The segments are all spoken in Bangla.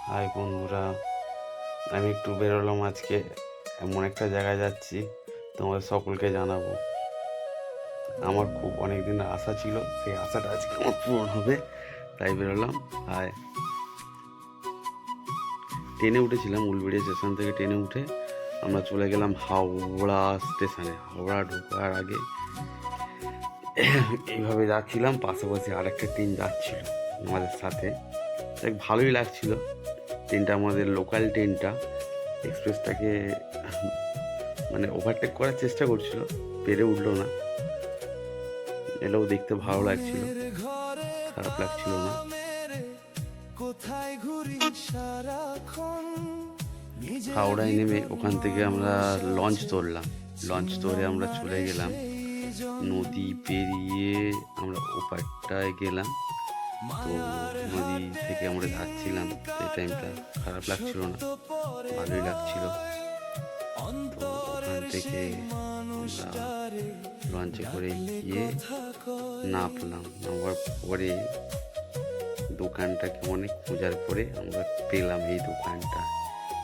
হাই বন্ধুরা, আমি একটু বেরোলাম আজকে। এমন একটা জায়গায় যাচ্ছি, তোমাদের সকলকে জানাবো। আমার খুব অনেক দিনের আশা ছিল, সেই আশাটা আজকে আমার পূরণ হবে, তাই বেরোলাম। আর ট্রেনে উঠেছিলাম, উলবেড়িয়া স্টেশন থেকে ট্রেনে উঠে আমরা চলে গেলাম হাওড়া স্টেশনে। হাওড়া ঢোকার আগে এইভাবে যাচ্ছিলাম, পাশাপাশি আরেকটা ট্রেন যাচ্ছিল আমাদের সাথে। দেখ ভালোই লাগছিল ট্রেনটা, আমাদের লোকাল ট্রেনটা। এক্সপ্রেসটাকে মানে ওভারটেক করার চেষ্টা করছিল, পেরে উঠলো না। এটাও দেখতে ভালো লাগছিল, খারাপ লাগছিল না। হাওড়ায় নেমে ওখান থেকে আমরা লঞ্চ ধরলাম। লঞ্চ ধরে আমরা চলে গেলাম, নদী পেরিয়ে আমরা ওপারটায় গেলাম। তো নদী থেকে আমরা যাচ্ছিলাম, সেই টাইমটা খারাপ লাগছিল না, ভালোই লাগছিল। তো ওখান থেকে আমরা লঞ্চে করে গিয়ে নামলাম। নামার পরে দোকানটাকে অনেক খোঁজার পরে আমরা পেলাম এই দোকানটা।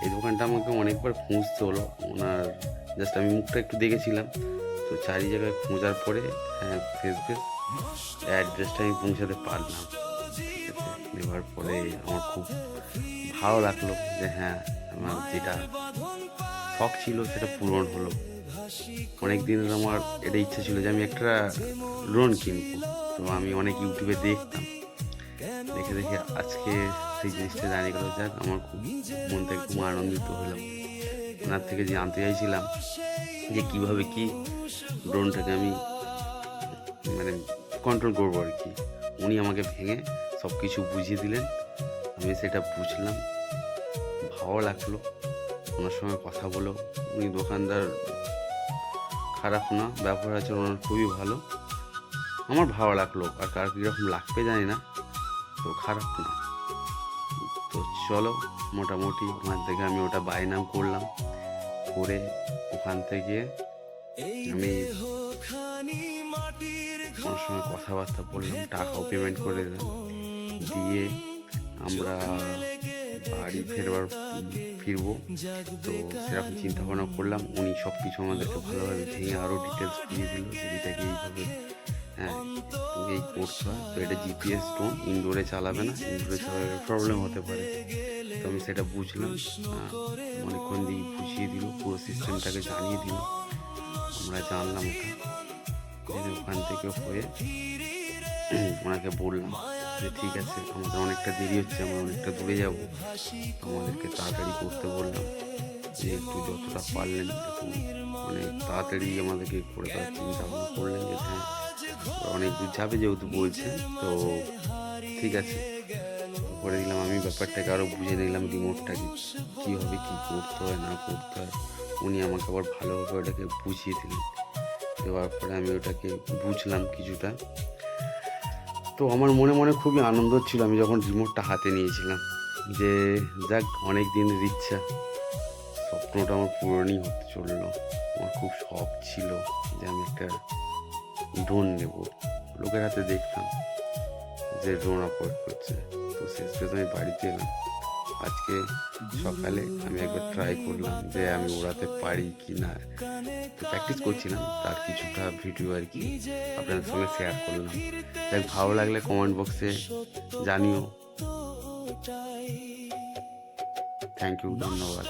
এই দোকানটা আমাকে অনেকবার খুঁজতে হলো, ওনার জাস্ট আমি মুখটা একটু দেখেছিলাম। তো চারি জায়গায় খোঁজার পরে হ্যাঁ ফেসবুক অ্যাড্রেসটা আমি পৌঁছাতে পারলাম। ঠিক আছে, নেওয়ার পরে আমার খুব ভালো লাগলো যে হ্যাঁ, আমার যেটা শখ ছিল সেটা পূরণ হলো। অনেক দিনের আমার এটা ইচ্ছা ছিল যে আমি একটা ড্রোন কিনবো। তো আমি অনেক ইউটিউবে দেখতাম, দেখে দেখে আজকে সেই জিনিসটা জানিয়ে গেল। যাক, আমার খুব মন থেকে খুব আনন্দিত হলাম। ওনার থেকে যে জানতে চাইছিলাম যে কীভাবে কি ড্রোনটাকে আমি মানে কন্ট্রোল করবো আর কি, উনি আমাকে ভেঙে সব কিছু বুঝিয়ে দিলেন। আমি সেটা বুঝলাম, ভালো লাগলো ওনার সঙ্গে কথা বলো। উনি দোকানদার খারাপ না, ব্যবহার আছে ওনার খুবই ভালো, আমার ভালো লাগলো। আর কার কীরকম লাগবে জানি না, তো খারাপ না। তো চলো, মোটামুটি ওখান থেকে আমি ওটা বায়নাম করলাম, করে ওখান থেকে আমি ওনার সঙ্গে কথাবার্তা বললাম, টাকাও পেমেন্ট করে দিলাম। দিয়ে আমরা বাড়ি ফিরবো। তো সেরকম চিন্তা ভাবনা করলাম, উনি সব কিছু আমাদেরকে ভালোভাবে ভেঙে আরও ডিটেলস দিয়ে দিল যে এটাকে এইভাবে হ্যাঁ এই করতে হয়। তো এটা জিপিএস ড্রোন, ইনডোরে চালাবে না, ইনডোরে চালালে প্রবলেম হতে পারে। তো আমি সেটা বুঝলাম, অনেকক্ষণ দিয়ে বুঝিয়ে দিল, পুরো সিস্টেমটাকে জানিয়ে দিল। আমরা জানলাম ওটা, ওখান থেকে হয়ে ওনাকে বললাম যে ঠিক আছে, আমাদের অনেকটা দেরি হচ্ছে, আমরা অনেকটা দূরে যাব, আমাদেরকে তাড়াতাড়ি করতে বললাম যে একটু যতটা পারলেন একটু মানে তাড়াতাড়ি আমাদেরকে করে দেওয়ার চিন্তা ভাবনা করলেন যে হ্যাঁ অনেক দূর যাবে যেহেতু বলছেন, তো ঠিক আছে করে দিলাম। আমি ব্যাপারটাকে আরও বুঝে নিলাম, রিমোটটাকে কীভাবে কী করতে হয় না করতে হয়। উনি আমাকে আবার ভালোভাবে ওটাকে বুঝিয়ে দিলেন, দেওয়ার পরে আমি ওটাকে বুঝলাম কিছুটা। তো আমার মনে মনে খুবই আনন্দ ছিল আমি যখন রিমোটটা হাতে নিয়েছিলাম, যে যাক অনেক দিনের ইচ্ছা, স্বপ্নটা আমার পূরণই হতে চললো। আমার খুব শখ ছিল যে আমি একটা ড্রোন নেব। লোকের হাতে দেখতাম যে ড্রোন অপারেট করছে, তো শেষে আমি বাড়িতে এলাম। আজকে সকালে আমি একবার ট্রাই করলাম যে আমি ওড়াতে পারি কি না, তো প্র্যাকটিস করছিলাম, তার কিছুটা ভিডিও আর কি আপনাদের সঙ্গে শেয়ার করলাম। তাই ভালো লাগলে কমেন্ট বক্সে জানিও। থ্যাংক ইউ, ধন্যবাদ।